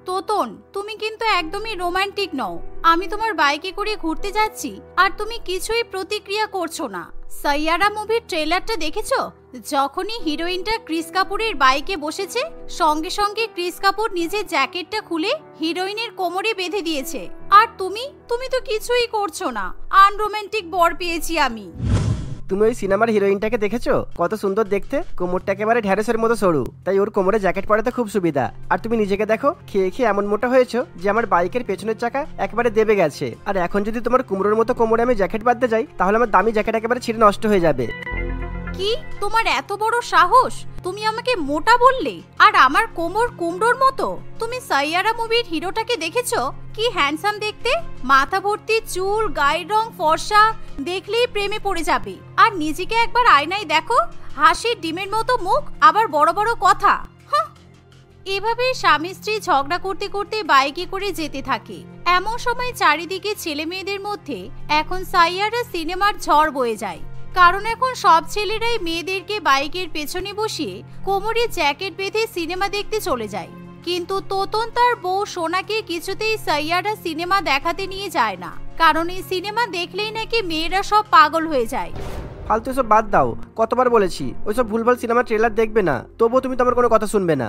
তোতন, তুমি কিন্তু একদমই রোমান্টিক নও। আমি তোমার বাইকে করে ঘুরতে যাচ্ছি আর তুমি কিছুই প্রতিক্রিয়া করছো না। সাইয়ারা মুভির ট্রেলারটা দেখেছো? যখনই হিরোইনটা ক্রিস কাপুরের বাইকে বসেছে, সঙ্গে সঙ্গে ক্রিস কাপুর নিজের জ্যাকেটটা খুলে হিরোইনের কোমরে বেঁধে দিয়েছে। আর তুমি তো কিছুই করছো না। আনরোমান্টিক বর পেয়েছি আমি। তুমি ওই সিনেমার হিরোইনটাকে দেখেছো? কত সুন্দর দেখতে, কোমরটা একেবারে ঢ্যাঁড়সের মতো সরু, তাই ওর কোমরে জ্যাকেট পরাতে খুব সুবিধা। আর তুমি নিজেকে দেখো, খেয়ে খেয়ে এমন মোটা হয়েছো যে আমার বাইকের পেছনের চাকা একেবারে দেবে গেছে। আর এখন যদি তোমার কুমড়োর মতো কোমরে আমি জ্যাকেট বাঁধতে যাই, তাহলে আমার দামি জ্যাকেট একেবারে ছিঁড়ে নষ্ট হয়ে যাবে। কি তোমার এত বড় সাহস? তুমি আমাকে মোটা বললে, আর আমার কোমর কুমড়োর মতো? তুমি সাইয়ারা মুভির হিরোটাকে দেখেছো? কি হ্যান্ডসাম দেখতে, মাথা ভর্তি চুল, গায়ের রং ফর্সা, দেখলেই প্রেমে পড়ে যাবে। আর নিজেকে একবার আয়নায় দেখো, হাসির ডিমের মতো মুখ, আবার বড় বড় কথা। এভাবে স্বামী স্ত্রী ঝগড়া করতে করতে বাইকে করে যেতে থাকে। এমন সময় চারিদিকে ছেলে মেয়েদের মধ্যে এখন সাইয়ারা সিনেমার ঝড় বয়ে যায়। কারণ এখন সব ছেলেরাই মেয়েদেরকে বাইকের পেছনে বসিয়ে কোমরে জ্যাকেট বেঁধে সিনেমা দেখতে চলে যায়। কিন্তু তোতন তার বউ সোনাকে কিছুতেই সাইয়ারা সিনেমা দেখাতে নিয়ে যায় না, কারণ এই সিনেমা দেখলেই নাকি মেয়েরা সব পাগল হয়ে যায়। ফালতু সব বাদ দাও, কতবার বলেছি ওইসব ভুলভাল সিনেমার ট্রেলার দেখবে না, তবুও তুমি তোমার কোনো কথা শুনবে না।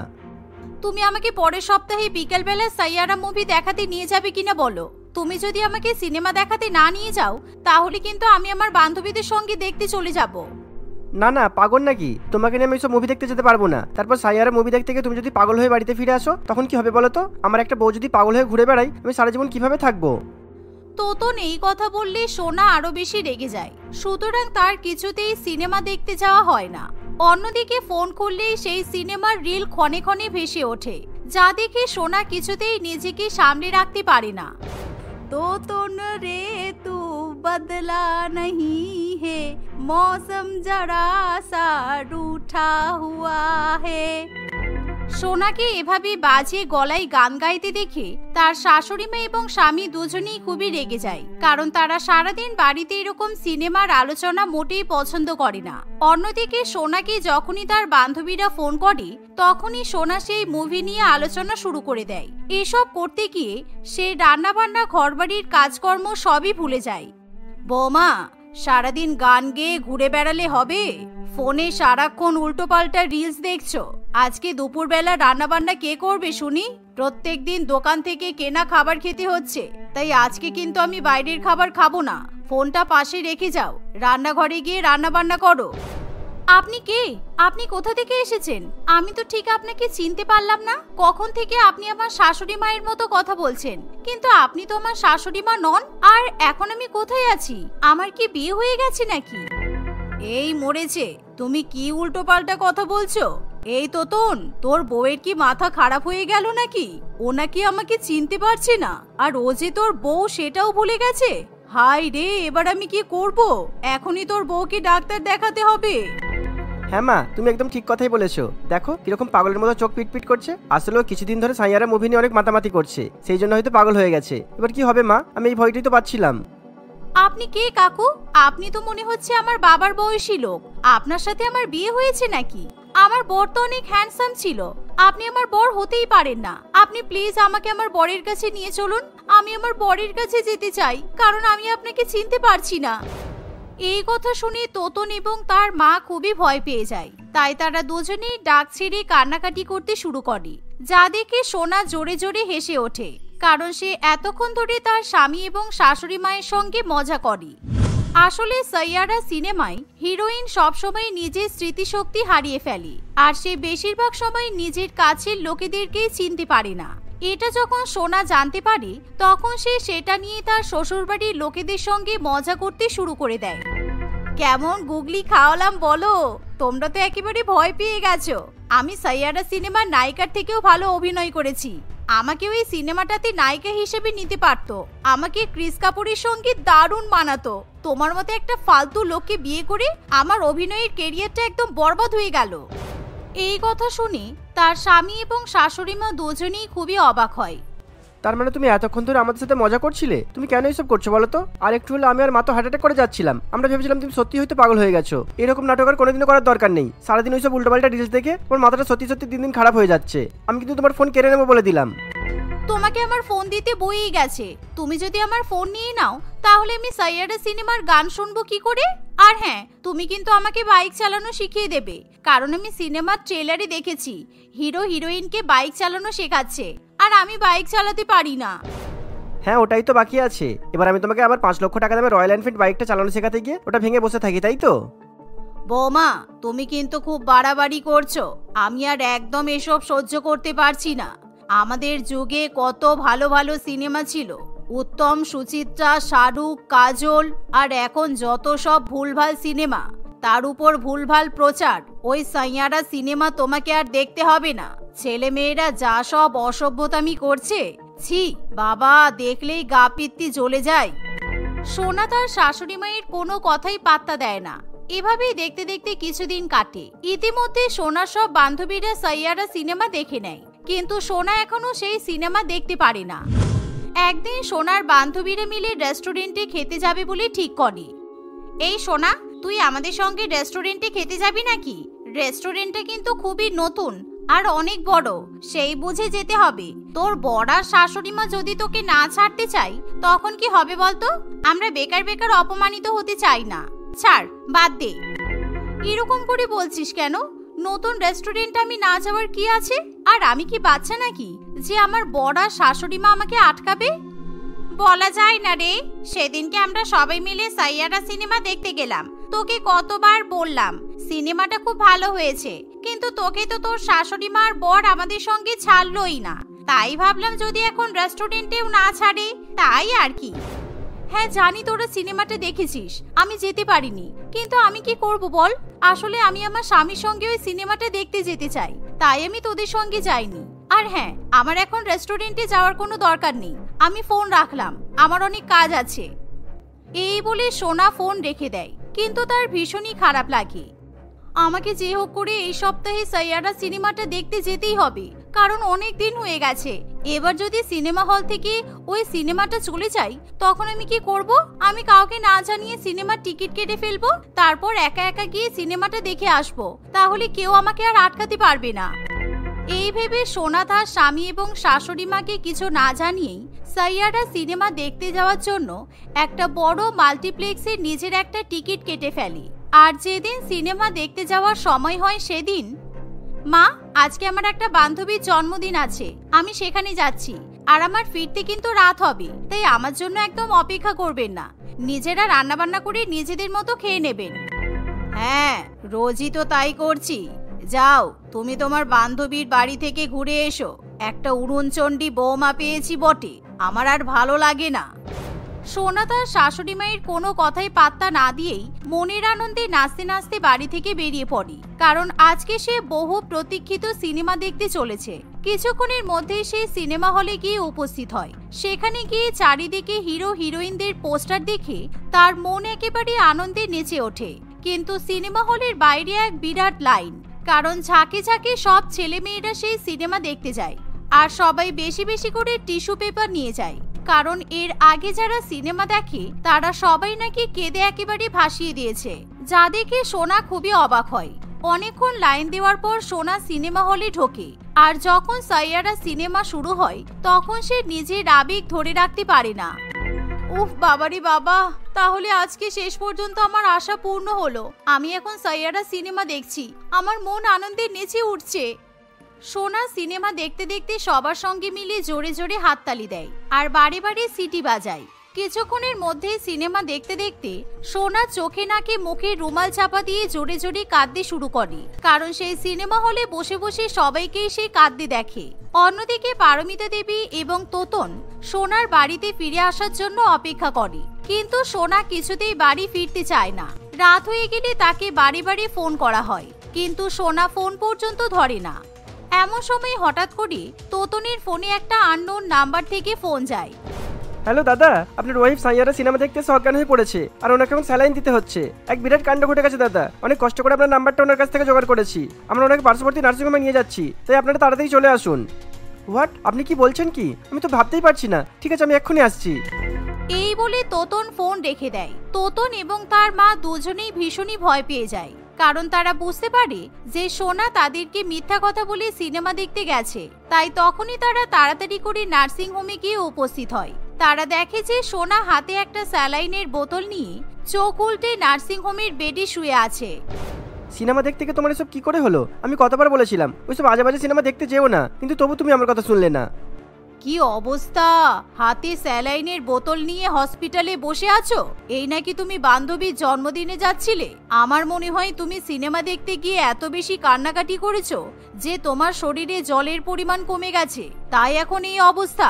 তুমি আমাকে পরের সপ্তাহে বিকেলবেলা সাইয়ারা মুভি দেখাতে নিয়ে যাবে কিনা বলো? তুমি যদি আমাকে সিনেমা দেখাতে না নিয়ে যাও, তাহলে কিন্তু আমি আমার বান্ধবীদের সঙ্গে দেখতে চলে যাব। না না, পাগল নাকি? তোমাকে নিয়ে আমি ওইসব মুভি দেখতে যেতে পারবো না। তারপর সাইয়ারা মুভি দেখতে গিয়ে তুমি যদি পাগল হয়ে বাড়িতে ফিরে আসো, তখন কি হবে বলো তো? আমার একটা বউ যদি পাগল হয়ে ঘুরে বেড়াই, আমি সারা জীবন কিভাবে থাকবো? তোতন এই কথা বললে সোনা আরো বেশি রেগে যায়। সুতরাং তার কিছুতেই সিনেমা দেখতে যাওয়া হয় না। অন্যদিকে ফোন করলেই সেই সিনেমার রিল ক্ষণে ক্ষণে ভেসে ওঠে, যা দেখে সোনা কিছুতেই নিজেকে সামলে রাখতে পারে না। তোতন রে তু বদলা नहीं है, मौसम जरा सा रूठा हुआ है। সোনাকে এভাবে বাজে গলায় গান গাইতে দেখে তার শাশুড়ি মা এবং স্বামী দুজনেই খুবই রেগে যায়, কারণ তারা সারাদিন বাড়িতে এরকম সিনেমার আলোচনা মোটেই পছন্দ করে না। অন্যদিকে সোনাকে যখনই তার বান্ধবীরা ফোন করে, তখনই সোনা সেই মুভি নিয়ে আলোচনা শুরু করে দেয়। এসব করতে গিয়ে সে রান্না বান্না, ঘরবাড়ির কাজকর্ম সবই ভুলে যায়। বৌমা, সারাদিন গান গেয়ে ঘুরে বেড়ালে হবে? ফোনে সারাক্ষণ উল্টোপাল্টা রিলস দেখছো। আজকে দুপুরবেলা রান্না বান্না কে করবে শুনি? প্রত্যেকদিন দোকান থেকে কেনা খাবার খেতে হচ্ছে, তাই আজকে কিন্তু আমি বাইরের খাবার খাবো না। ফোনটা পাশে রেখে যাও, রান্নাঘরে গিয়ে রান্না বান্না করো। আপনি কে? আপনি কোথা থেকে এসেছেন? আমি তো ঠিক আপনাকে চিনতে পারলাম না। কখন থেকে আপনি আমার শাশুড়ি মায়ের মতো কথা বলছেন, কিন্তু আপনি তো আমার শাশুড়ি মা নন। আর এখন আমি কোথায় আছি? আমার কি বিয়ে হয়ে গেছে নাকি? এই মরেছে, তুমি কি উল্টো পাল্টা কথা বলছো? এই তোতন, তোর বউয়ের কি মাথা খারাপ হয়ে গেল নাকি? ও নাকি আমাকে চিনতে পারছে না, আর ও যে তোর বউ সেটাও ভুলে গেছে। হাই রে, এবার আমি কি করব? এখনই তোর বউকে ডাক্তার দেখাতে হবে। হ্যাঁ মা, তুমি একদম ঠিক কথাই বলেছো। দেখো কিরকম পাগলের মতো চোখ পিটপিট করছে। আসলেও কিছুদিন ধরে সাইয়ারা মুভি নিয়ে অনেক মাতামাতি করছে, সেই জন্য হয়তো পাগল হয়ে গেছে। এবার কি হবে মা? আমি এই ভয়টাই তো পাচ্ছিলাম। আপনি কে কাকু? আপনি তো মনে হচ্ছে আমার বাবার বয়সী লোক। আপনার সাথে আমার বিয়ে হয়েছে নাকি? আমার বর তো অনেক হ্যান্ডসাম ছিল। আপনি আমার বর হতেই পারেন না। আপনি প্লিজ আমাকে আমার বরের কাছে নিয়ে চলুন। আমি আমার বরের কাছে যেতে চাই, কারণ আমি আপনাকে চিনতে পারছি না। এই কথা শুনে তোতন এবং তার মা খুবই ভয় পেয়ে যায়। তাই তারা দুজনেই ডাক ছেড়ে কান্নাকাটি করতে শুরু করে, যা দেখে সোনা জোরে জোরে হেসে ওঠে, কারণ সে এতক্ষণ ধরে তার স্বামী এবং শাশুড়ি মায়ের সঙ্গে মজা করে। আসলে সাইয়ারা সিনেমায় হিরোইন সবসময় নিজের স্মৃতিশক্তি হারিয়ে ফেলে, আর সে বেশিরভাগ সময় নিজের কাছের লোকেদেরকেই চিনতে পারে না। এটা যখন সোনা জানতে পারে, তখন সে সেটা নিয়ে তার শ্বশুরবাড়ির লোকেদের সঙ্গে মজা করতে শুরু করে দেয়। কেমন গুগলি খাওয়ালাম বলো? তোমরা তো একেবারে ভয় পেয়ে গেছো। আমি সাইয়ারা সিনেমার নায়িকার থেকেও ভালো অভিনয় করেছি। আমাকে ওই সিনেমাটাতে নায়িকা হিসেবে নিতে পারতো। আমাকে ক্রিস কাপুরের সঙ্গে দারুণ মানাতো। তোমার মতো একটা ফালতু লোককে বিয়ে করে আমার অভিনয়ের ক্যারিয়ারটা একদম বরবাদ হয়ে গেল। এই কথা শুনে তার স্বামী এবং শাশুড়ি মা দুজনেই খুবই অবাক হয়। তার মানে তুমি এতক্ষণ ধরে আমাদের সাথে মজা করছিলে? তুমি কেন এইসব করছো বলো তো? আর একটু হলে আমি আর মা তো হার্ট অ্যাটাক করে যাচ্ছিলাম। আমরা ভেবেছিলাম তুমি সত্যি হয়তো পাগল হয়ে গেছো। এরকম নাটক আর কোনোদিনও করার দরকার নেই। সারাদিন ওইসব উল্টোপাল্টা রিলস দেখে তোমার মাথাটা সত্যি সত্যি দিন দিন খারাপ হয়ে যাচ্ছে। আমি কিন্তু তোমার ফোন কেড়ে নেবো বলে দিলাম। তোমাকে আমার ফোন দিতে বইই গেছে। তুমি যদি আমার ফোন নিয়ে নাও তাহলে আমি সাইয়ারা সিনেমার গান শুনবো কি করে? আর হ্যাঁ, তুমি কিন্তু আমাকে বাইক চালানো শিখিয়ে দেবে, কারণ আমি সিনেমার ট্রেলারে দেখেছি হিরো হিরোইনকে বাইক চালানো শেখাচ্ছে, আর আমি বাইক চালাতে পারি না। হ্যাঁ, ওটাই তো বাকি আছে। এবার আমি তোমাকে আবার 5 লক্ষ টাকা দামে রয়্যাল এনফিল্ড বাইকটা চালানো শেখাতে গিয়ে ওটা ভেঙে বসে থাকি, তাই তো? বৌমা, তুমি কিন্তু খুব বাড়াবাড়ি করছো। আমি আর একদম এসব সহ্য করতে পারছি না। আমাদের যুগে কত ভালো ভালো সিনেমা ছিল, উত্তম, সুচিত্রা, শাহরুখ, কাজল, আর এখন যত সব ভুলভাল সিনেমা, তার উপর ভুলভাল প্রচার। ওই সাইয়ারা সিনেমা তোমাকে আর দেখতে হবে না। ছেলে মেয়েরা যা সব অসভ্যতামি করছে, ছি বাবা, দেখলেই গা পিত্তি জ্বলে যায়। সোনা তার শাশুড়ি মায়ের কোনো কথাই পাত্তা দেয় না। এভাবেই দেখতে দেখতে কিছুদিন কাটে। ইতিমধ্যে সোনার সব বান্ধবীরা সাইয়ারা সিনেমা দেখে নেয়, কিন্তু সোনা এখনো সেই সিনেমা দেখতে পারে না। একদিন সোনার বান্ধবীরা মিলে রেস্টুরেন্টে খেতে যাবে বলে ঠিক করে। এই সোনা, তুই আমাদের সঙ্গে রেস্টুরেন্টে খেতে যাবি নাকি? রেস্টুরেন্টটা কিন্তু খুবই নতুন আর অনেক বড়, সেই বুঝে যেতে হবে। তোর বড় শাশুড়ি মা যদি তোকে না ছাড়তে চাই তখন কি হবে বলতো? আমরা বেকার বেকার অপমানিত হতে চাই না। ছাড়, বাদ দে। এরকম করে বলছিস কেন? নতুন রেস্টুরেন্ট আমি না যাওয়ার কি আছে? আর আমি কি বাচ্চা নাকি যে আমার বড় শাশুড়ি মা আমাকে আটকাবে? বলা যায় না রে। সেদিনকে আমরা সবাই মিলে সাইয়ারা সিনেমা দেখতে গেলাম। তোকে কতবার বললাম সিনেমাটা খুব ভালো হয়েছে, কিন্তু তোকে তো তোর শাশুড়ি মা আর বর আমাদের সঙ্গে ছাড়লোই না। তাই ভাবলাম যদি এখন রেস্টুরেন্টেও না ছাড়ে, তাই আর কি। হ্যাঁ জানি তোরা সিনেমাটা দেখেছিস, আমি যেতে পারিনি, কিন্তু আমি কি করব বল? আসলে আমি আমার স্বামীর সঙ্গে ওই সিনেমাটা দেখতে যেতে চাই, তাই আমি তোদের সঙ্গে যাইনি। আর হ্যাঁ, আমার এখন রেস্টুরেন্টে যাওয়ার কোনো দরকার নেই। আমি ফোন রাখলাম, আমার অনেক কাজ আছে। এই বলে সোনা ফোন রেখে দেয়, কিন্তু তার ভীষণই খারাপ লাগে। আমাকে যে হোক করে এই সপ্তাহে সাইয়ারা সিনেমাটা দেখতে যেতেই হবে, কারণ অনেক দিন হয়ে গেছে। এবার যদি সিনেমা হল থেকে ওই সিনেমাটা চলে যায় তখন আমি কি করব? আমি কাউকে না জানিয়ে সিনেমার টিকিট কেটে ফেলবো, তারপর একা একা গিয়ে সিনেমাটা দেখে আসবো। তাহলে কেউ আমাকে আর আটকাতে পারবে না। এই ভেবে সোনা তার স্বামী এবং শাশুড়ি মাকে কিছু না জানিয়েই সাইয়ারা সিনেমা দেখতে যাওয়ার জন্য একটা বড় মাল্টিপ্লেক্সে নিজের একটা টিকিট কেটে ফেলে। আর যেদিন সিনেমা দেখতে যাওয়ার সময় হয় সেদিন, মা, আজকে আমার একটা বান্ধবীর জন্মদিন আছে, আমি সেখানে যাচ্ছি, আর আমার ফিরতে কিন্তু রাত হবে, তাই আমার জন্য একদম অপেক্ষা করবেন না। নিজেরা রান্না বান্না করে নিজেদের মতো খেয়ে নেবেন। হ্যাঁ, রোজই তো তাই করছি। যাও, তুমি তোমার বান্ধবীর বাড়ি থেকে ঘুরে এসো। একটা উড়নচণ্ডী বৌমা পেয়েছি বটে, আমার আর ভালো লাগে না। সোনা তার শাশুড়ি মায়ের কোনো কথাই পাত্তা না দিয়েই মনের আনন্দে নাচতে নাচতে বাড়ি থেকে বেরিয়ে পড়ে, কারণ আজকে সে বহু প্রতীক্ষিত সিনেমা দেখতে চলেছে। কিছুক্ষণের মধ্যেই সে সিনেমা হলে গিয়ে উপস্থিত হয়। সেখানে গিয়ে চারিদিকে হিরো হিরোইনদের পোস্টার দেখে তার মন একেবারে আনন্দে নেচে ওঠে। কিন্তু সিনেমা হলের বাইরে এক বিরাট লাইন, কারণ ঝাঁকে ঝাঁকে সব ছেলে মেয়েরা সেই সিনেমা দেখতে যায়, আর সবাই বেশি বেশি করে টিস্যু পেপার নিয়ে যায়, কারণ এর আগে যারা সিনেমা দেখে তারা সবাই নাকি কেঁদে একেবারে ভাসিয়ে দিয়েছে, যা দেখে সোনা খুবই অবাক হয়। অনেকক্ষণ লাইন দেওয়ার পর সোনা সিনেমা হলে ঢোকে, আর যখন সাইয়ারা সিনেমা শুরু হয় তখন সে নিজের আবেগ ধরে রাখতে পারে না। উফ বাবারে বাবা, তাহলে আজকে শেষ পর্যন্ত আমার আশা পূর্ণ হলো। আমি এখন সাইয়ারা সিনেমা দেখছি, আমার মন আনন্দে নেচে উঠছে। সোনা সিনেমা দেখতে দেখতে সবার সঙ্গে মিলে জোরে জোরে হাততালি দেয় আর বারে বারে সিটি বাজায়। কিছুক্ষণের মধ্যে সিনেমা দেখতে দেখতে সোনা চোখে নাকে মুখে রুমাল চাপা দিয়ে জোরে জোরে কাঁদতে শুরু করে, কারণ সেই সিনেমা হলে বসে বসে সবাইকেই সে কাঁদতে দেখে। অন্যদিকে পারমিতা দেবী এবং তোতন সোনার বাড়িতে ফিরে আসার জন্য অপেক্ষা করে, কিন্তু সোনা কিছুতেই বাড়ি ফিরতে চায় না। রাত হয়ে গেলে তাকে বাড়ি বাড়ি ফোন করা হয়, কিন্তু সোনা ফোন পর্যন্ত ধরে না। এমন সময় হঠাৎ করে তোতনের ফোনে একটা আননোন নাম্বার থেকে ফোন যায়। হ্যালো দাদা, আপনার ওয়াইফ সাইয়ারা সিনেমা দেখতে এসে অজ্ঞান হয়ে পড়েছে, আর ওনাকে এখন স্যালাইন দিতে হচ্ছে। এক বিরাট কাণ্ড ঘটে গেছে দাদা। অনেক কষ্ট করে আপনার নাম্বারটা ওনার কাছ থেকে জোগাড় করেছি। আমরা ওনাকে পার্শ্ববর্তী নার্সিংহোমে নিয়ে যাচ্ছি, তাই আপনারা তাড়াতাড়ি চলে আসুন। হোয়াট? আপনি কি বলছেন কি? আমি তো ভাবতেই পারছি না। ঠিক আছে, আমি এক্ষুনি আসছি। এই বলে তোতন ফোন রেখে দেয়। তোতন এবং তার মা দুজনেই ভীষণই ভয় পেয়ে যায়, কারণ তারা বুঝতে পারে যে সোনা তাদেরকে মিথ্যা কথা বলে সিনেমা দেখতে গেছে। তাই তখনই তারা তাড়াতাড়ি করে নার্সিং হোমে গিয়ে উপস্থিত হয়। তারা দেখে যে সোনা হাতে একটা স্যালাইনের বোতল নিয়ে চোখ উল্টে নার্সিং হোমের বেডে শুয়ে আছে। সিনেমা দেখতে গিয়ে তোমার এসব কি করে হলো? আমি কতবার বলেছিলাম ওইসব বাজে বাজে সিনেমা দেখতে যেও না, কিন্তু তবু তুমি আমার কথা শুনলে না। কি অবস্থা, হাতে স্যালাইনের বোতল নিয়ে হসপিটালে বসে আছো? এই নাকি তুমি বান্ধবীর জন্মদিনে যাচ্ছিলে? আমার মনে হয় তুমি সিনেমা দেখতে গিয়ে এত বেশি কান্নাকাটি করেছো যে তোমার শরীরে জলের পরিমাণ কমে গেছে, তাই এখন এই অবস্থা।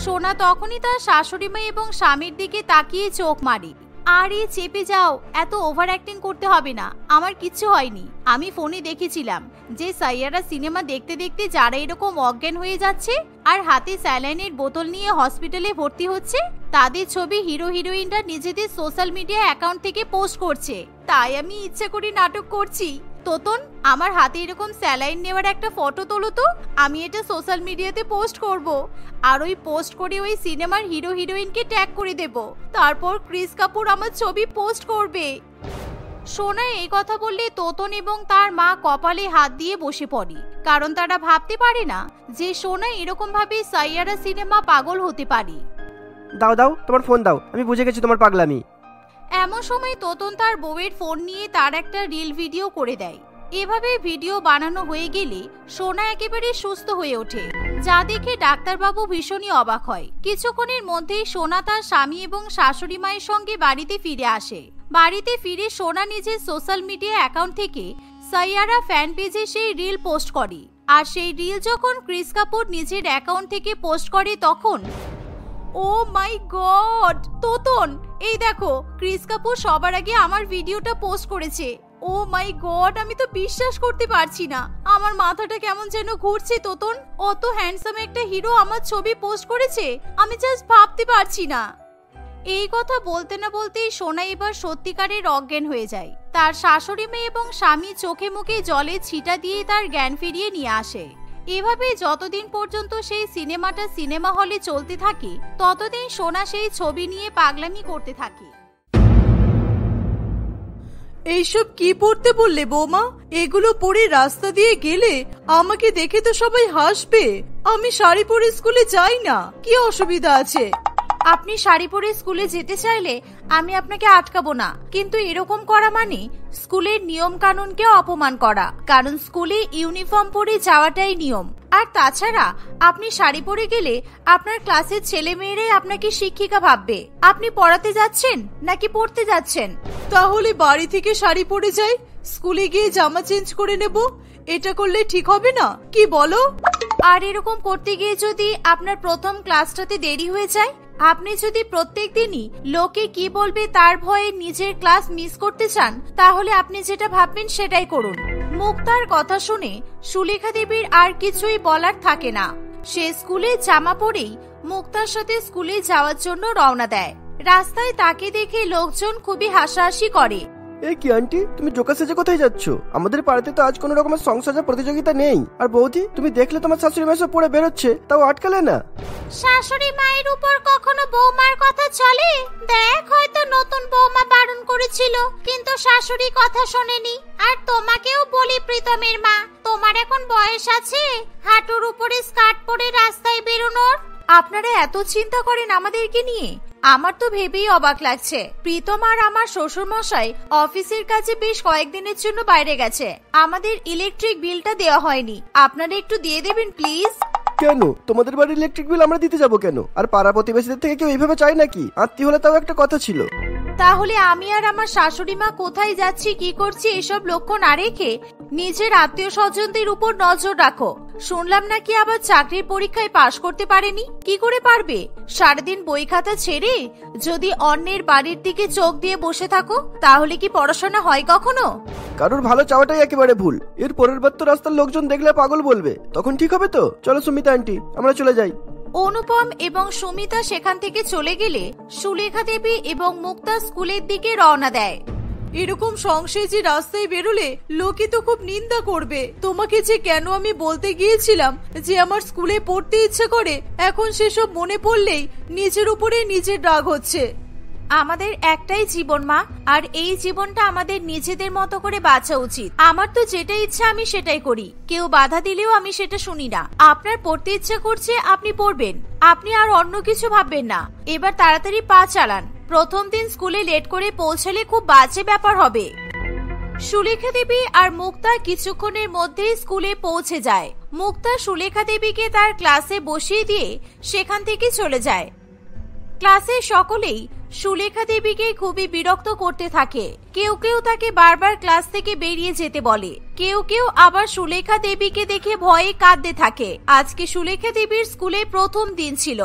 সোনা তখনই তার শাশুড়ি মা এবং স্বামীর দিকে তাকিয়ে চোখ মারে। আরে চেপে যাও, এত ওভার অ্যাক্টিং করতে হবে না, আমার কিচ্ছু হয়নি। আমি ফোনে দেখেছিলাম যে সাইয়ারা সিনেমা দেখতে দেখতে যারা এরকম অজ্ঞান হয়ে যাচ্ছে আর হাতে স্যালাইনের বোতল নিয়ে হসপিটালে ভর্তি হচ্ছে তাদের ছবি হিরো হিরোইনরা নিজেদের সোশ্যাল মিডিয়া অ্যাকাউন্ট থেকে পোস্ট করছে, তাই আমি ইচ্ছা করে নাটক করছি। তোতন, আমার হাতে এরকম স্যালাইন নেওয়ার একটা ফটো তোলো তো, আমি এটা সোশ্যাল মিডিয়াতে পোস্ট করব। আর ওই পোস্ট করে ওই সিনেমার হিরো হিরোইনকে ট্যাগ করে দেব, তারপর ক্রিস কাপুর আমার ছবি পোস্ট করবে। সোনা এই কথা বললে তোতন এবং তার মা কপালে হাত দিয়ে বসে পড়ে, কারণ তারা ভাবতে পারে না যে সোনা এরকম ভাবে সাইয়ারা সিনেমা পাগল হতে পারে। দাও দাও, তোমার ফোন দাও, আমি বুঝে গেছি তোমার পাগলামি। এমন সময় তোতন তার বউয়ের ফোন নিয়ে তার একটা রিল ভিডিও করে দেয়। এভাবে ভিডিও বানানো হয়ে গেলে সোনা একেবারে সুস্থ হয়ে ওঠে, যা দেখে ডাক্তারবাবু ভীষণই অবাক হয়। কিছুক্ষণের মধ্যেই সোনা তার স্বামী এবং শাশুড়ি মায়ের সঙ্গে বাড়িতে ফিরে আসে। বাড়িতে ফিরে সোনা নিজের সোশ্যাল মিডিয়া অ্যাকাউন্ট থেকে সাইয়ারা ফ্যান পেজে সেই রিল পোস্ট করে। আর সেই রিল যখন ক্রিস কাপুর নিজের অ্যাকাউন্ট থেকে পোস্ট করে তখন ও মাই গড, তোতন এই দেখো, ক্রিস কাপুর সবার আগে আমার ভিডিওটা পোস্ট করেছে। ও মাই গড, আমি তো বিশ্বাস করতে পারছি না, আমার মাথাটা কেমন যেন ঘুরছে। তোতন, অত হ্যান্ডসাম একটা হিরো আমার ছবি পোস্ট করেছে, আমি জাস্ট ভাবতে পারছি না। এই কথা বলতে না বলতেই সোনা এবার সত্যিকারের অজ্ঞান হয়ে যায়। তার শাশুড়ি মেয়ে এবং স্বামী চোখে মুখে জলে ছিটা দিয়ে তার জ্ঞান ফিরিয়ে নিয়ে আসে। এভাবে যতদিন পর্যন্ত সেই সিনেমাটা সিনেমা হলে চলতে থাকে ততদিন সোনা সেই ছবি নিয়ে পাগলামি করতে থাকে। এইসব কি পড়তে বললে বৌমা? এগুলো পরে রাস্তা দিয়ে গেলে আমাকে দেখে তো সবাই হাসবে। আমি শাড়ি পরে স্কুলে যাই না, কি অসুবিধা আছে? আপনি শাড়ি পরে স্কুলে যেতে চাইলে আমি আপনাকে আটকাবো না, কিন্তু এরকম করা মানে স্কুলের নিয়ম কানুনকে অপমান করা, কারণ স্কুলে ইউনিফর্ম পরে যাওয়াটাই নিয়ম। আর তাছাড়া আপনি শাড়ি পরে গেলে আপনার ক্লাসের ছেলে মেয়েরাই আপনাকে শিক্ষিকা ভাববে। আপনি পড়াতে যাচ্ছেন নাকি পড়তে যাচ্ছেন? তাহলে বাড়ি থেকে শাড়ি পরে যাই, স্কুলে গিয়ে জামা চেঞ্জ করে নেব। এটা করলে ঠিক হবে না, কি বলো? আর এরকম করতে গিয়ে যদি আপনার প্রথম ক্লাসটাতে দেরি হয়ে যায়, আপনি যদি প্রত্যেক দিনই লোকে কি বলবে তার ভয়ে নিজের ক্লাস মিস করতে চান, তাহলে আপনি যেটা ভাববেন সেটাই করুন। মুক্তার কথা শুনে সুলেখা দেবীর আর কিছুই বলার থাকে না। সে স্কুলে জামা পরেই মুক্তার সাথে স্কুলে যাওয়ার জন্য রওনা দেয়। রাস্তায় তাকে দেখে লোকজন খুবই হাসাহাসি করে। এই কি আন্টি, তুমি জোকা সেজে কোথায় যাচ্ছ? আমাদের পাড়াতে তো আজ কোনো রকমের সংসার প্রতিযোগিতা নেই। আর বৌদি, তুমি দেখলে তোমার শাশুড়ি মা সব পড়ে বেরোচ্ছে, তাও আটকালে না? শাশুড়ি মায়ের উপর কখনো বৌমার কথা চলে? দেখ, হয়তো নতুন বৌমা বারণ করেছিল, কিন্তু শাশুড়ি কথা শোনেনি। আর তোমাকেও বলি প্রীতমের মা, তোমার এখন বয়স আছে হাঁটুর উপরে স্কার্ট পরে রাস্তায় বেরোনোর? আপনারা এত চিন্তা করেন আমাদেরকে নিয়ে, আমার তো ভেবেই অবাক লাগছে। প্রীতম আর আমার শ্বশুর মশাই অফিসের কাছে বেশ কয়েকদিনের জন্য বাইরে গেছে, আমাদের ইলেকট্রিক বিলটা দেওয়া হয়নি, আপনারা একটু দিয়ে দেবেন প্লিজ। কেন তোমাদের বাড়ির ইলেকট্রিক বিল আমরা দিতে যাবো কেন? আর পাড়া প্রতিবেশীদের থেকে কেউ এইভাবে চায় নাকি? আত্মীয় হলে তাও একটা কথা ছিল। তাহলে আমি আর আমার শাশুড়ি মা কোথায় যাচ্ছি কি করছি এসব লক্ষ্য না রেখে নিজের আত্মীয় স্বজনদের উপর নজর রাখো। শুনলাম নাকি আবার চাকরির পরীক্ষায় পাশ করতে পারেনি। কি করে পারবে? সারাদিন বই খাতা ছেড়ে যদি অন্যের বাড়ির দিকে চোখ দিয়ে বসে থাকো, তাহলে কি পড়াশোনা হয় কখনো? কারোর ভালো চাওয়াটাই একেবারে ভুল। এর পরের বার তো রাস্তার লোকজন দেখলে পাগল বলবে, তখন ঠিক হবে তো? চলো সুমিতা আন্টি, আমরা চলে যাই। অনুপম এবং সুমিতা সেখান থেকে চলে গেলে সুলেখা দেবী এবং মুক্তা স্কুলের দিকে রওনা দেয়। এরকম সংসেজে রাস্তায় বেরোলে লোকে তো খুব নিন্দা করবে। তোমাকে যে কেন আমি বলতে গিয়েছিলাম যে আমার স্কুলে পড়তে ইচ্ছে করে, এখন সেসব মনে পড়লেই নিজের উপরে নিজের রাগ হচ্ছে। আমাদের একটাই জীবন মা, আর এই জীবনটা আমাদের নিজেদের মতো করে বাঁচা উচিত। আমার তো যেটা ইচ্ছা আমি সেটাই করি, কেউ বাধা দিলেও আমি সেটা শুনি না। আপনার পড়তে ইচ্ছা করছে আপনি পড়বেন, আপনি আর অন্য কিছু ভাববেন না। এবার তাড়াতাড়ি পা চালান, প্রথম দিন স্কুলে লেট করে পৌঁছালে খুব বাজে ব্যাপার হবে। সুলেখা দেবী আর মুক্তা কিছুক্ষণের মধ্যেই স্কুলে পৌঁছে যায়। মুক্তা সুলেখা দেবীকে তার ক্লাসে বসিয়ে দিয়ে সেখান থেকে চলে যায়। ক্লাসে সকলেই সুলেখা দেবীকে খুবই বিরক্ত করতে থাকে। কেউ কেউ তাকে বারবার ক্লাস থেকে বেরিয়ে যেতে বলে, কেউ কেউ আবার সুলেখা দেবীকে দেখে ভয়ে কাঁদতে থাকে। আজকে সুলেখা দেবীর স্কুলে প্রথম দিন ছিল।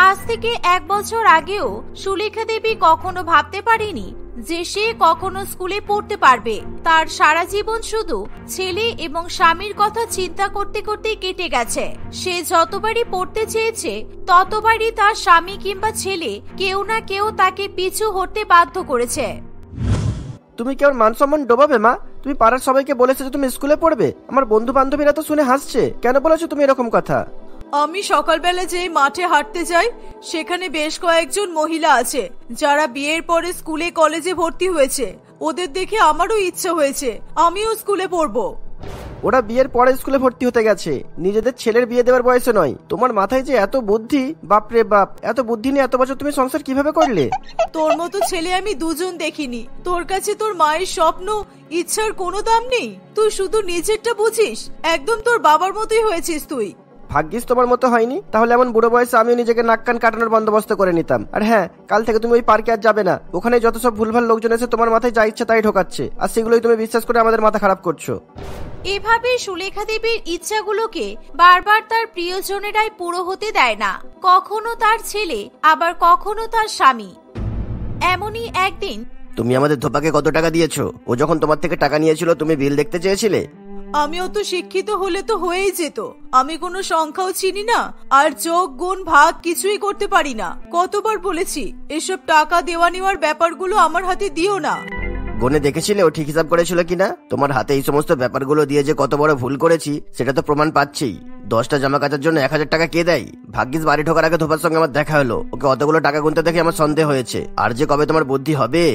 আজ থেকে 1 বছর আগেও সুলেখা দেবী কখনো ভাবতে পারেনি যে সে কখনো স্কুলে পড়তে পারবে। তার সারা জীবন শুধু ছেলে এবং স্বামীর কথা চিন্তা করতে করতে কেটে গেছে। সে যতবারই পড়তে চেয়েছে ততবারই তার স্বামী কিংবা ছেলে কেউ না কেউ তাকে পিছু হটতে বাধ্য করেছে। তুমি কি ওর মান সম্মান ডোবাবে মা? তুমি পাড়ার সবাইকে বলেছো যে তুমি স্কুলে পড়বে। আমার বন্ধু বান্ধবীরা তো শুনে হাসছে। কেন বলেছো তুমি এরকম কথা? আমি সকালবেলা যে মাঠে হাঁটতে যাই সেখানে বেশ কয়েকজন মহিলা আছে যারা বিয়ের পরে স্কুলে কলেজে ভর্তি হয়েছে। ওদের দেখে আমারও ইচ্ছা হয়েছে আমিও স্কুলে পড়বো। ওরা বিয়ের পরে স্কুলে ভর্তি হতে গেছে, নিজেদের ছেলের বিয়ে দেওয়ার বয়সে নয়। তোমার মাথায় যে এত বুদ্ধি, বাপরে বাপ! এত বুদ্ধি নিয়ে এত বছর তুমি সংসার কিভাবে করলে? তোর মতো ছেলে আমি দুজন দেখিনি। তোর কাছে তোর মায়ের স্বপ্ন ইচ্ছার কোনো দাম নেই। তুই শুধু নিজেরটা বুঝিস। একদম তোর বাবার মতোই হয়েছিস তুই। ভাগ্যিস তোমার মতো হয়নি, তাহলে এমন বুড়ো বয়সে আমিও নিজেকে নাক কান কাটানোর বন্দোবস্ত করে নিতাম। আর হ্যাঁ, কাল থেকে তুমি ওই পার্কে আর যাবে না। ওখানে যত সব ভুলভাল লোকজন এসে তোমার মাথায় যা ইচ্ছা তাই ঢোকাচ্ছে, আর সেগুলোই তুমি বিশ্বাস করে আমাদের মাথা খারাপ করছো। এভাবে সুলেখা দেবীর ইচ্ছাগুলোকে বারবার তার প্রিয়জনেরাই পুরো হতে দেয় না, কখনো তার ছেলে আবার কখনো তার স্বামী। এমনই একদিন, তুমি আমাদের ধোপাকে কত টাকা দিয়েছো? ও যখন তোমার থেকে টাকা নিয়েছিল তুমি বিল দেখতে চেয়েছিলে? আমি অত শিক্ষিত হলে তো হয়েই যেত। আমি কোনো সংখ্যাও চিনি না, আর যোগ গুণ ভাগ কিছুই করতে পারি না। কতবার বলেছি এসব টাকা দেওয়া নেওয়ার ব্যাপারগুলো আমার হাতে দিও না। গনে দেখেছিলে ও ঠিক হিসাব করেছিল কিনা? তোমার হাতে এই সমস্ত ব্যাপারগুলো দিয়ে যে কত বড় ভুল করেছি সেটা তো প্রমাণ পাচ্ছি। 10টা জামা কাচার জন্য 1000 টাকা কে দেয়? ভাগ্যিস বাড়ি ঢোকার আগে ধোপার সঙ্গে আমার দেখা হলো। ওকে অতগুলো টাকা গুনতে দেখে আমার সন্দেহ হয়েছে। আর যে কবে তোমার বুদ্ধি হবে?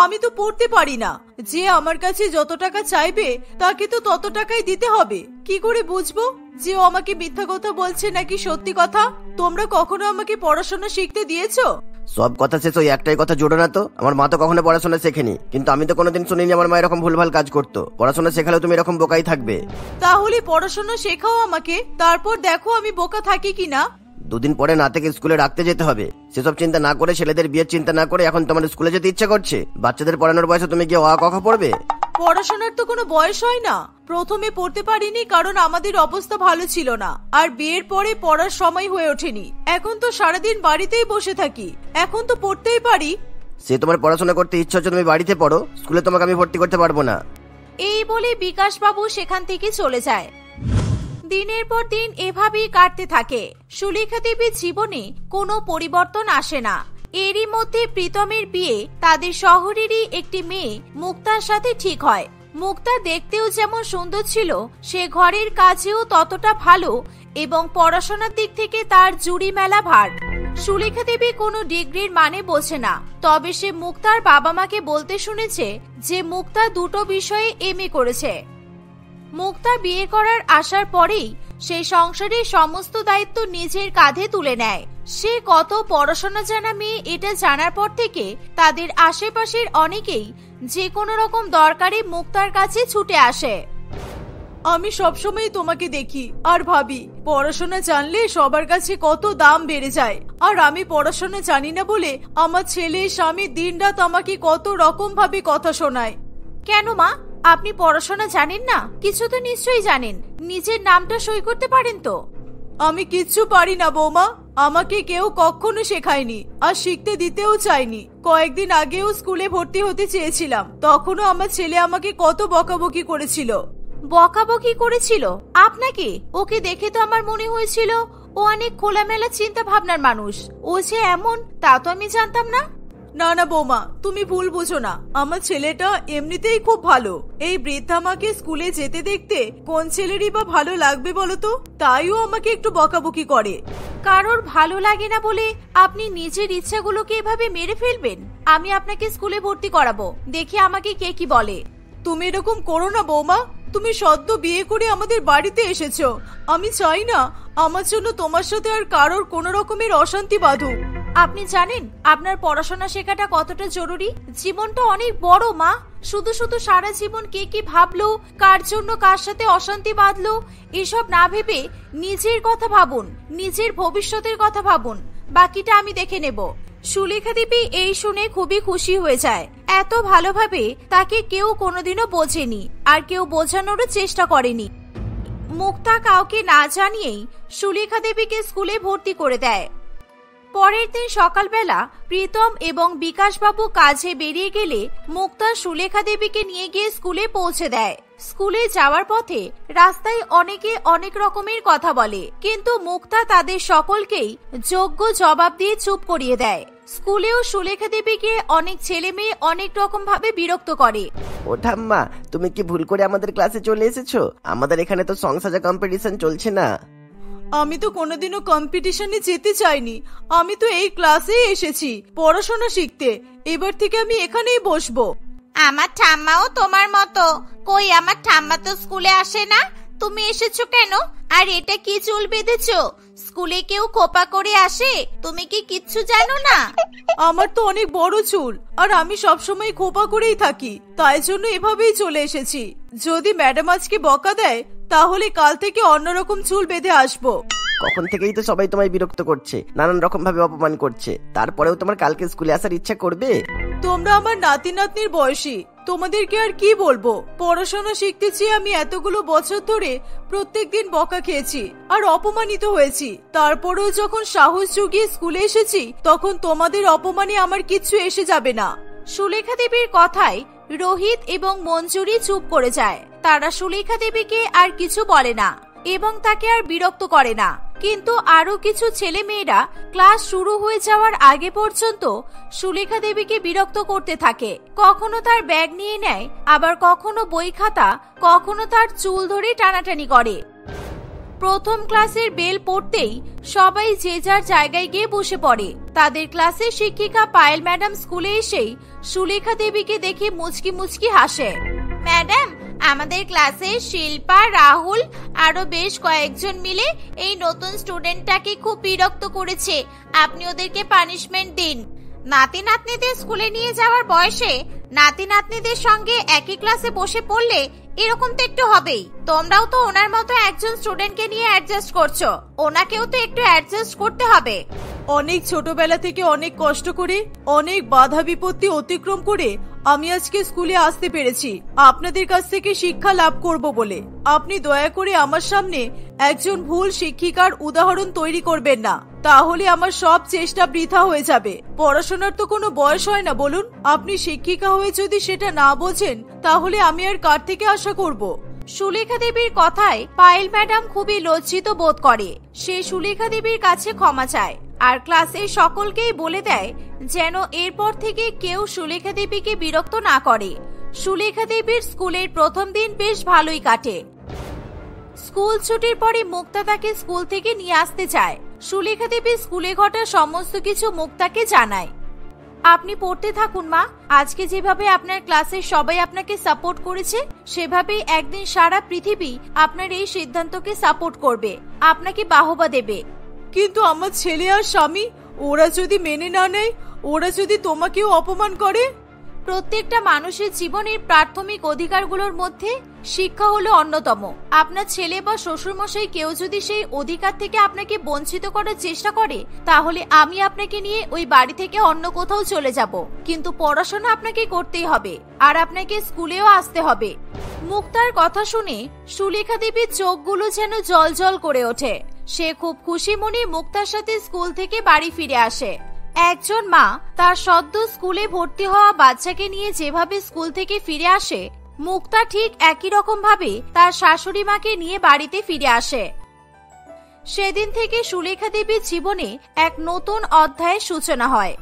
আমি তো পড়তে পারি না। যে আমার কাছে যত টাকা চাইবে তাকে তো তত টাকাই দিতে হবে। কি করে বুঝবো যে ও আমাকে মিথ্যা কথা বলছে নাকি সত্যি কথা? তোমরা কখনো আমাকে পড়াশোনা শিখতে দিয়েছো? সব কথা শেষ ওই একটাই কথা জোড়ো না তো। আমার মা তো কখনো পড়াশোনা শেখেনি, কিন্তু আমি তো কোনোদিন শুনিনি আমার মা এরকম ভুলভাল কাজ করতো। পড়াশোনা শেখালেও তুমি এরকম বোকাই থাকবে। তাহলে পড়াশোনা শেখাও আমাকে, তারপর দেখো আমি বোকা থাকি কিনা। 2 দিন পরে না থেকে স্কুলে রাখতে যেতে হবে। সেসব চিন্তা না করে, ছেলেদের বিয়ের চিন্তা না করে এখন তোমার স্কুলে যেতে ইচ্ছা করছে? বাচ্চাদের পড়ানোর বয়সে তুমি গিয়ে অ ক খ পড়বে? পড়াশোনার তো কোনো বয়স হয় না। প্রথমে পড়তে পারিনি কারণ আমাদের অবস্থা ভালো ছিল না, আর বিয়ের পরে পড়ার সময় হয়ে ওঠেনি। এখন তো সারাদিন বাড়িতেই বসে থাকি, এখন তো পড়তেই পারি। সে তোমার পড়াশোনা করতে ইচ্ছা হচ্ছে তুমি বাড়িতে পড়ো, স্কুলে তোমাকে আমি ভর্তি করতে পারবো না। এই বলে বিকাশ বাবু সেখান থেকে চলে যায়। দিনের পর দিন এভাবেই কাটতে থাকে। সুলেখা দেবীর জীবনে কোনো পরিবর্তন আসে না। এরই মধ্যে প্রীতমের বিয়ে তাদের শহরেরই একটি মেয়ে মুক্তার সাথে ঠিক হয়। মুক্তা দেখতেও যেমন সুন্দর ছিল, সে ঘরের কাজেও ততটা ভালো এবং পড়াশোনার দিক থেকে তার জুড়ি মেলা ভার। সুলেখা দেবী কোনো ডিগ্রির মানে বোঝে না, তবে সে মুক্তার বাবা মাকে বলতে শুনেছে যে মুক্তা 2টো বিষয়ে এমএ করেছে। মুক্তা বিয়ে করার আসার পরেই সে সংসারের সমস্ত দায়িত্ব নিজের কাঁধে তুলে নেয়। সে কত পড়াশোনা জানা মেয়ে এটা জানার পর থেকে তাদের আশেপাশের অনেকেই যে কোনো রকম দরকারে মুক্তার কাছে ছুটে আসে। আমি সবসময় তোমাকে দেখি আর ভাবি পড়াশোনা জানলে সবার কাছে কত দাম বেড়ে যায়, আর আমি পড়াশোনা জানি না বলে আমার ছেলে স্বামী দিনরাত আমাকে কত রকম ভাবে কথা শোনায়। কেন মা, আপনি পড়াশোনা জানেন না? কিছু তো নিশ্চয়ই জানেন। নিজের নামটা সই করতে পারেন তো? আমি কিচ্ছু পারি না বৌমা, আমাকে কেউ কখনো শেখায়নি আর শিখতে দিতেও চায়নি। কয়েকদিন আগেও স্কুলে ভর্তি হতে চেয়েছিলাম, তখনও আমার ছেলে আমাকে কত বকাবকি করেছিল। বকাবকি করেছিল আপনাকে? ওকে দেখে তো আমার মনে হয়েছিল ও অনেক খোলামেলা চিন্তা ভাবনার মানুষ। ও যে এমন তা তো আমি জানতাম না। না না বৌমা, তুমি ভুল বুঝো না। আমার ছেলেটা এমনিতেই খুব ভালো। এই বৃদ্ধা মাকে স্কুলে যেতে দেখতে কোন ছেলেরই বা ভালো লাগবে বলো তো? তাইও আমাকে একটু বকাবকি করে। কারোর ভালো লাগে না বলে আপনি নিজের ইচ্ছাগুলোকে এভাবে মেরে ফেলবেন? আমি আপনাকে স্কুলে ভর্তি করাবো, দেখি আমাকে কে কি বলে। তুমি এরকম করো না বৌমা। তুমি সদ্য বিয়ে করে আমাদের বাড়িতে এসেছো। আমি চাই না আমার জন্য তোমার সাথে আর কারোর কোনো রকমের অশান্তি বাঁধুক। আপনি জানেন আপনার পড়াশোনা শেখাটা কতটা জরুরি? জীবনটা অনেক বড় মা। শুধু শুধু সারা জীবন কে কি ভাবলো, কার জন্য কার সাথে অশান্তি বাঁধলো, এসব না ভেবে নিজের কথা ভাবুন, নিজের ভবিষ্যতের কথা ভাবুন। বাকিটা আমি দেখে নেব। সুলেখা দেবী এই শুনে খুবই খুশি হয়ে যায়। এত ভালোভাবে তাকে কেউ কোনোদিনও বোঝেনি, আর কেউ বোঝানোরও চেষ্টা করেনি। মুক্তা কাউকে না জানিয়েই সুলেখা দেবীকে স্কুলে ভর্তি করে দেয়। পরের দিন সকালবেলা প্রীতম এবং বিকাশবাবু কাজে বেরিয়ে গেলে মুক্তা সুলেখা দেবীকে নিয়ে গিয়ে স্কুলে পৌঁছে দেয়। স্কুলে যাওয়ার পথে রাস্তায় অনেকে অনেক রকমের কথা বলে, কিন্তু মুক্তা তাদের সকলকেই যোগ্য জবাব দিয়ে চুপ করিয়ে দেয়। স্কুলেও সুলেখা দেবীকে অনেক ছেলে মেয়ে অনেক রকম ভাবে বিরক্ত করে। ও ঠাম্মা, তুমি কি ভুল করে আমাদের ক্লাসে চলে এসেছো? আমাদের এখানে তো সং সাজা কম্পিটিশন চলছে না। আমি তো কোনোদিনও কম্পিটিশনে যেতে চাইনি। আমি তো এই ক্লাসেই এসেছি পড়াশোনা শিখতে। এবার থেকে আমি এখানেই বসবো। আমার ঠাম্মাও তোমার মতো। কই, আমার ঠাম্মা তো স্কুলে আসে না। তুমি এসেছো কেন? আর এটা কি চুল বেঁধেছো? স্কুলে কেউ খোপা করে আসে? তুমি কি কিচ্ছু জানো না? আমার তো অনেক বড় চুল, আর আমি সবসময় খোপা করেই থাকি, তাই জন্য এভাবেই চলে এসেছি। যদি ম্যাডাম আজকে বকা দেয় তাহলে কাল থেকে অন্যরকম চুল বেঁধে আসবো। কখন থেকেই তো সবাই তোমায় বিরক্ত করছে, নানান রকম ভাবে অপমান করছে, তারপরেও তোমার কালকে স্কুলে আসার ইচ্ছা করবে? তোমরা আমার নাতি নাতনির বয়সী, তোমাদেরকে আর কি বলবো। পড়াশোনা শিখতেছি আমি এতগুলো বছর ধরে প্রত্যেকদিন বকা খেয়েছি আর অপমানিত হয়েছি। তারপরেও যখন সাহস জুগিয়ে স্কুলে এসেছি তখন তোমাদের অপমানে আমার কিচ্ছু এসে যাবে না। সুলেখা দেবীর কথায় রোহিত এবং মঞ্জুরি চুপ করে যায়। তারা সুলেখা দেবীকে আর কিছু বলে না এবং তাকে আর বিরক্ত করে না। কিন্তু আরো কিছু ছেলে মেয়েরা ক্লাস শুরু হয়ে যাওয়ার আগে পর্যন্ত সুলেখা দেবীকে বিরক্ত করতে থাকে। কখনো তার ব্যাগ নিয়ে নেয়, আবার কখনো বই খাতা, কখনো তার চুল ধরে টানাটানি করে। প্রথম ক্লাসের বেল পড়তেই সবাই যে যার জায়গায় গিয়ে বসে পড়ে। তাদের ক্লাসের শিক্ষিকা পায়েল ম্যাডাম স্কুলে এসেই সুলেখা দেবীকে দেখে মুচকি মুচকি হাসে। ম্যাডাম, আমাদের ক্লাসে শিল্পা, রাহুল আরো বেশ কয়েকজন মিলে এই নতুন স্টুডেন্টটাকে খুব বিরক্ত করেছে। আপনি ওদেরকে পানিশমেন্ট দিন। নাতি নাতনিদের স্কুলে নিয়ে যাওয়ার বয়সে নাতি নাতনিদের সঙ্গে একই ক্লাসে বসে পড়লে এরকম তো একটু হবেই। তোমরাও তো ওনার মতো একজন স্টুডেন্টকে নিয়ে অ্যাডজাস্ট করছো, ওনাকেও তো একটু অ্যাডজাস্ট করতে হবে। অনেক ছোটবেলা থেকে অনেক কষ্ট করে, অনেক বাধা বিপত্তি অতিক্রম করে আমি আজকে স্কুলে আসতে পেরেছি আপনাদের কাছ থেকে শিক্ষা লাভ করব বলে। আপনি দয়া করে আমার সামনে একজন ভুল শিক্ষিকার উদাহরণ তৈরি করবেন না, তাহলে আমার সব চেষ্টা বৃথা হয়ে যাবে। পড়াশোনার তো কোনো বয়স হয় না বলুন। আপনি শিক্ষিকা হয়ে যদি সেটা না বোঝেন তাহলে আমি আর কার থেকে আশা করব? সুলেখা দেবীর কথায় পায়েল ম্যাডাম খুবই লজ্জিত বোধ করে। সে সুলেখা দেবীর কাছে ক্ষমা চায় আর ক্লাসের সকলকেই বলে দেয় যেন এরপর থেকে কেউ সুলেখা দেবীকে বিরক্ত না করে। সুলেখা দেবীর স্কুলের প্রথম দিন বেশ ভালোই কাটে। স্কুল ছুটির পরে মুক্তা তাকে স্কুল থেকে নিয়ে আসতে চায়। সুলেখা দেবী স্কুলে ঘটা সমস্ত কিছু মুক্তাকে জানায়। আপনি পড়তে থাকুন মা। আজকে যেভাবে আপনার ক্লাসের সবাই আপনাকে সাপোর্ট করেছে, সেভাবেই একদিন সারা পৃথিবী আপনার এই সিদ্ধান্তকে সাপোর্ট করবে, আপনাকে বাহবা দেবে। কিন্তু আমার ছেলে আর স্বামী, ওরা যদি মেনে না নেয়, ওরা যদি তোমাকেও অপমান করে? প্রত্যেকটা মানুষের জীবনের প্রাথমিক অধিকারগুলোর মধ্যে শিক্ষা হলো অন্যতম। আপনার ছেলে বা শ্বশুরমশাই কেউ যদি সেই অধিকার থেকে আপনাকে বঞ্চিত করার চেষ্টা করে, তাহলে আমি আপনাকে নিয়ে ওই বাড়ি থেকে অন্য কোথাও চলে যাব। কিন্তু পড়াশোনা আপনাকে করতেই হবে, আর আপনাকে স্কুলেও আসতে হবে। মুক্তার কথা শুনে সুলেখা দেবীর চোখগুলো যেন জলজল করে ওঠে। সে খুব খুশি মনে মুক্তার সাথে স্কুল থেকে বাড়ি ফিরে আসে। একজন মা তার সদ্য স্কুলে ভর্তি হওয়া বাচ্চাকে নিয়ে যেভাবে স্কুল থেকে ফিরে আসে, মুক্তা ঠিক একই রকম ভাবে তার শাশুড়ি মাকে নিয়ে বাড়িতে ফিরে আসে। সেদিন থেকে সুলেখা দেবীর জীবনে এক নতুন অধ্যায়ের সূচনা হয়।